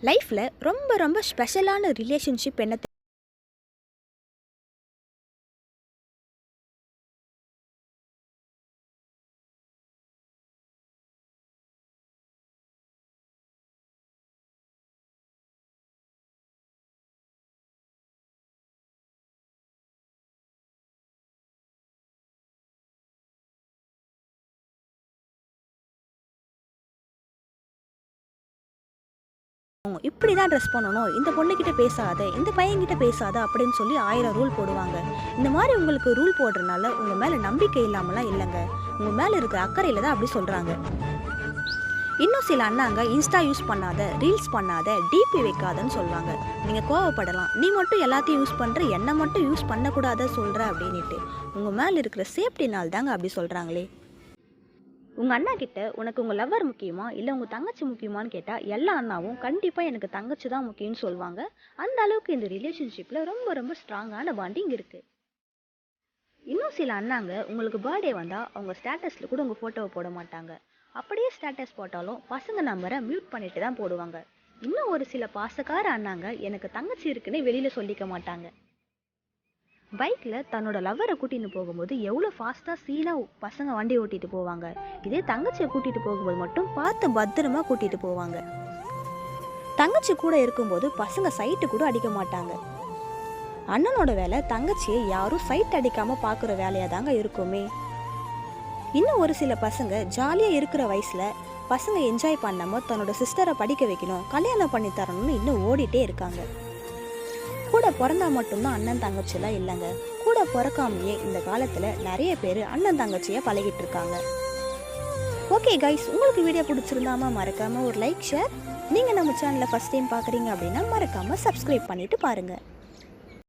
லைஃப்பில் ரொம்ப ரொம்ப ஸ்பெஷலான ரிலேஷன்ஷிப் என்ன இப்படி தான் ட்ரெஸ் பண்ணணும், இந்த பொண்ணுக்கிட்ட பேசாத, இந்த பையன்கிட்ட பேசாத அப்படின்னு சொல்லி 1000 ரூல் போடுவாங்க. இந்த மாதிரி உங்களுக்கு ரூல் போடுறதுனால உங்கள் மேலே நம்பிக்கை இல்லாமலாம் இல்லைங்க, உங்கள் மேலே இருக்கிற அக்கறையில் தான் அப்படி சொல்கிறாங்க. இன்னும் சில அண்ணாங்க இன்ஸ்டா யூஸ் பண்ணாத, ரீல்ஸ் பண்ணாத, டிபி வைக்காதன்னு சொல்லுவாங்க. நீங்கள் கோவப்படலாம், நீ மட்டும் எல்லாத்தையும் யூஸ் பண்ணுற, என்னை மட்டும் யூஸ் பண்ணக்கூடாத சொல்கிற அப்படின்ட்டு. உங்கள் மேலே இருக்கிற சேஃப்டினால் தாங்க அப்படி சொல்கிறாங்களே. உங்கள் அண்ணா கிட்ட உனக்கு உங்கள் லவ்வர் முக்கியமா இல்லை உங்கள் தங்கச்சி முக்கியமானு கேட்டால் எல்லா அண்ணாவும் கண்டிப்பாக எனக்கு தங்கச்சி தான் முக்கியம்னு சொல்லுவாங்க. அந்த அளவுக்கு இந்த ரிலேஷன்ஷிப்பில் ரொம்ப ரொம்ப ஸ்ட்ராங்கான பாண்டிங் இருக்குது. இன்னும் சில அண்ணாங்க உங்களுக்கு பர்த்டே வந்தால் அவங்க ஸ்டேட்டஸில் கூட உங்கள் ஃபோட்டோவை போட மாட்டாங்க. அப்படியே ஸ்டேட்டஸ் போட்டாலும் பசங்க நம்பரை மியூட் பண்ணிட்டு தான் போடுவாங்க. இன்னும் ஒரு சில பாசக்கார அண்ணாங்க எனக்கு தங்கச்சி இருக்குன்னு வெளியில் சொல்லிக்க மாட்டாங்க. பைக்கில் தன்னோட லவ்வரை கூட்டிகிட்டு போகும்போது எவ்வளோ ஃபாஸ்ட்டாக சீனாக பசங்க வண்டி ஓட்டிகிட்டு போவாங்க. இதே தங்கச்சியை கூட்டிகிட்டு போகும்போது மட்டும் பார்த்து பத்திரமா கூட்டிகிட்டு போவாங்க. தங்கச்சி கூட இருக்கும்போது பசங்க சைட்டு கூட அடிக்க மாட்டாங்க. அண்ணனோட வேலை தங்கச்சியை யாரும் சைட் அடிக்காமல் பார்க்குற வேலையாக தாங்க இருக்குமே. இன்னும் ஒரு சில பசங்க ஜாலியாக இருக்கிற வயசில் பசங்க என்ஜாய் பண்ணாமல் தன்னோட சிஸ்டரை படிக்க வைக்கணும், கல்யாணம் பண்ணி தரணும்னு இன்னும் ஓடிட்டே இருக்காங்க. கூட பிறந்தா மட்டும்தான் அண்ணன் தங்கச்சிலாம் இல்லைங்க, கூட பிறக்காமையே இந்த காலத்தில் நிறைய பேர் அண்ணன் தங்கச்சியை பழகிட்டு இருக்காங்க. ஓகே கைஸ், உங்களுக்கு வீடியோ பிடிச்சிருந்தாம மறக்காமல் ஒரு லைக் ஷேர். நீங்கள் நம்ம சேனலை ஃபஸ்ட் டைம் பார்க்குறீங்க அப்படின்னா மறக்காமல் சப்ஸ்கிரைப் பண்ணிவிட்டு பாருங்கள்.